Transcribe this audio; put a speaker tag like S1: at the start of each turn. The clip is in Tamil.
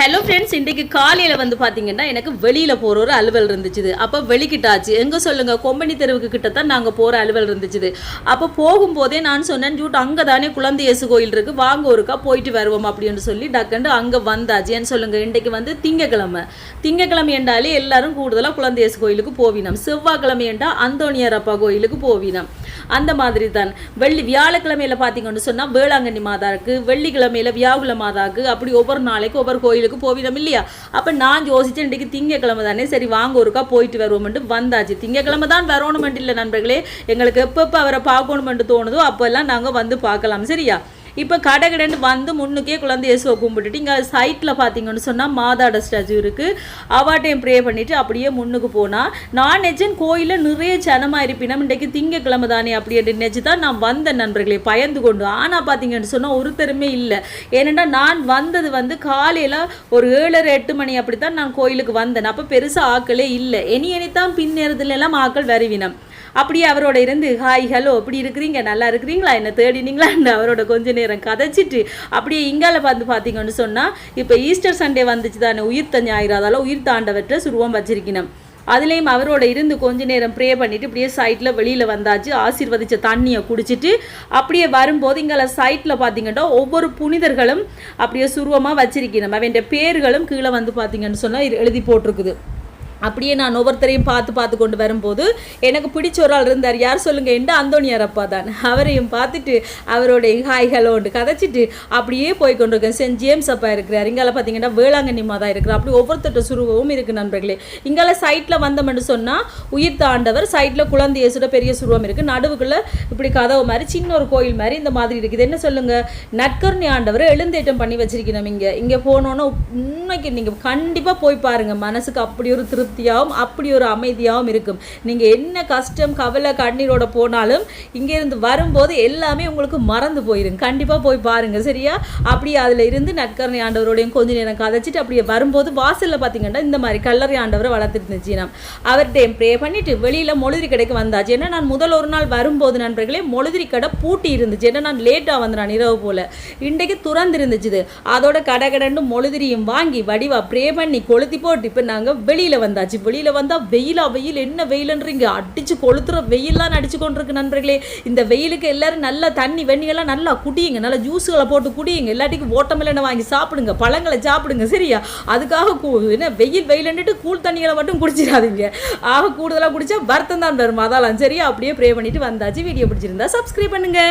S1: ஹலோ ஃப்ரெண்ட்ஸ், இன்றைக்கு காலையில் வந்து பார்த்தீங்கன்னா எனக்கு வெளியில் போகிற ஒரு அலுவல் இருந்துச்சு. அப்போ வெளிக்கிட்டாச்சு எங்கே சொல்லுங்கள், கொம்பனி தெருவுக்கு கிட்ட தான் நாங்கள் போகிற அலுவல் இருந்துச்சு. அப்போ போகும்போதே நான் சொன்னேன், ஜூட் அங்கே தானே குழந்தை இயேசு கோயில் இருக்குது, வாங்க ஒருக்கா போயிட்டு வருவோம் அப்படின்னு சொல்லி டக்குண்டு அங்கே வந்தாச்சு. ஏன்னு சொல்லுங்கள், இன்றைக்கு வந்து திங்கக்கிழமை என்றாலே எல்லாரும் கூடுதலாக குழந்தை இயேசு கோயிலுக்கு போவினோம். செவ்வாய்க்கிழமை என்றால் அந்தோணியார் அப்பா கோயிலுக்கு போவினோம். அந்த மாதிரி தான் வியாழக்கிழமையில் பார்த்தீங்கன்னு சொன்னால் வேளாங்கண்ணி மாதாவுக்கு, வெள்ளிக்கிழமையில் வியாகுல மாதாவுக்கு, அப்படி ஒவ்வொரு நாளைக்கு ஒவ்வொரு கோயிலுக்கு போவிடும் இல்லையா. அப்போ நான் யோசித்தேன், இன்றைக்கு திங்கக்கிழமை தானே, சரி வாங்க ஒருக்கா போயிட்டு வருவோம்ட்டு வந்தாச்சு. திங்கக்கிழமை தான் வரணுமெண்டு இல்லை நண்பர்களே, எங்களுக்கு எப்பப்போ அவரை பார்க்கணுமென்று தோணுதோ அப்போல்லாம் நாங்கள் வந்து பார்க்கலாம். சரியா. இப்போ கடைன்னு வந்து முன்னுக்கே குழந்தை இயேசுவை கும்பிட்டுட்டு இங்கே சைட்டில் பார்த்தீங்கன்னு சொன்னால் மாதாட ஸ்டாச்சு இருக்குது. அவாட்டையும் ப்ரே பண்ணிவிட்டு அப்படியே முன்னுக்கு போனால் நான் நினச்சேன் கோயிலில் நிறைய ஜனமாக இருப்பினம், இன்றைக்கு திங்கக்கிழமை தானே அப்படின்னு நினச்சி தான் நான் வந்தேன் நண்பர்களே, பயந்து கொண்டு. ஆனால் பார்த்தீங்கன்னு சொன்னால் ஒருத்தருமே இல்லை. ஏனென்னா நான் வந்தது வந்து காலையில் ஒரு 7:30-8 மணி அப்படி தான் நான் கோயிலுக்கு வந்தேன். அப்போ பெருசாக ஆக்களே இல்லை. இனித்தான் பின்னேறதுலாம் ஆக்கள் வருவினம். அப்படியே அவரோட இருந்து ஹாய் ஹலோ எப்படி இருக்கிறீங்க, நல்லா இருக்கிறீங்களா, என்ன தேடினீங்களான்னு அவரோட கொஞ்ச நேரம் கதைச்சிட்டு அப்படியே இங்கால பார்த்தீங்கன்னு சொன்னால் இப்போ ஈஸ்டர் சண்டே வந்துச்சு தானே, உயிர்த்த ஞாயிறு, அதால் உயிர்த்த ஆண்டவற்றை சுருவம் வச்சிருக்கணும். அதுலேயும் அவரோட இருந்து கொஞ்ச நேரம் ப்ரே பண்ணிவிட்டு இப்படியே சைட்டில் வெளியில் வந்தாச்சு. ஆசீர்வதித்த தண்ணியை குடிச்சிட்டு அப்படியே வரும்போது இங்கே சைட்டில் பார்த்தீங்கன்னா ஒவ்வொரு புனிதர்களும் அப்படியே சுருவமாக வச்சிருக்கணும். அவன் பேர்களும் கீழே வந்து பார்த்தீங்கன்னு சொன்னால் எழுதி போட்டிருக்குது. அப்படியே நான் ஒவ்வொருத்தரையும் பார்த்து கொண்டு வரும்போது எனக்கு பிடிச்ச ஒரு ஆள் இருந்தார். யார் சொல்லுங்கள் என்று அந்தோணியார் அப்பா தான். அவரையும் பார்த்துட்டு அவரோட ஹாய் ஹலோண்டு கதைச்சிட்டு அப்படியே போய் கொண்டிருக்கேன். சென்ட் ஜேம்ஸ் அப்பா இருக்கிறார். இங்கால பார்த்தீங்கன்னா வேளாங்கண்ணி மாதா இருக்கிறார். அப்படி ஒவ்வொருத்தட்ட சுருவமும் இருக்குது நண்பர்களே. இங்கால சைட்டில் வந்தோம்னு சொன்னால் உயிர்த்த ஆண்டவர், சைட்டில் குழந்தை இயேசுட பெரிய சுருவம் இருக்குது. நடுவுக்குள்ளே இப்படி கதவு மாதிரி சின்ன ஒரு கோயில் மாதிரி இந்த மாதிரி இருக்குது. என்ன சொல்லுங்கள், நற்கருணை ஆண்டவர் எழுந்தேற்றம் பண்ணி வச்சிருக்கணும். இங்கே போனோன்னா உண்மைக்கு நீங்கள் கண்டிப்பாக போய் பாருங்கள். மனசுக்கு அப்படி ஒரு திருப்தியாகவும் அப்படி ஒரு அமைதியாகவும் இருக்கும். நீங்கள் என்ன கஷ்டம் கவலை கண்ணீரோட போனாலும் இங்கேருந்து வரும்போது எல்லாமே உங்களுக்கு மறந்து போயிடும். கண்டிப்பாக போய் பாருங்கள். சரியா. அப்படியே அதில் இருந்து நற்கருணை ஆண்டவரோடையும் கொஞ்ச நேரம் கதைச்சிட்டு அப்படியே வரும்போது வாசலில் பார்த்தீங்கன்னா இந்த மாதிரி கல்லறை ஆண்டவரை வளர்த்துட்டு இருந்துச்சு. நான் அவர்கிட்ட ப்ரே பண்ணிவிட்டு வெளியில் மொழுதிரி கடைக்கு வந்தாச்சு. ஏன்னா நான் முதல் ஒரு நாள் வரும்போது நண்பர்களே மொழுதிரி கடை பூட்டி இருந்துச்சு. ஏன்னா நான் லேட்டாக வந்துடான் இரவு போல். இன்றைக்கு துறந்து இருந்துச்சு. அதோட கடன்னு மொழுதிரியும் வாங்கி வடிவா ப்ரே பண்ணி கொளுத்தி போட்டு இப்போ நாங்கள் வெளியில் வந்தாச்சு. வெளியில் வந்தால் வெயில் என்ன வெயிலுன்றீங்க, அடித்து கொளுத்துற வெயிலாம் அடிச்சு கொண்டிருக்கு நண்பர்களே. இந்த வெயிலுக்கு எல்லாரும் நல்லா தண்ணி வெண்ணியெல்லாம் நல்லா குடியுங்க, நல்லா ஜூஸுகளை போட்டு குடியுங்க, எல்லாத்துக்கும் ஓட்டமெல்லாம் வாங்கி சாப்பிடுங்க, பழங்களை சாப்பிடுங்க. சரியா. அதுக்காக என்ன வெயில்ன்னுட்டு கூழ் தண்ணிகளை மட்டும் குடிச்சிடாதீங்க. கூடுதலாக குடிச்சா வருத்தம் தான் வரும். அதெல்லாம் சரியா. அப்படியே ப்ரே பண்ணிட்டு வந்தாச்சு. வீடியோ பிடிச்சிருந்தா சப்ஸ்கிரைப் பண்ணுங்க.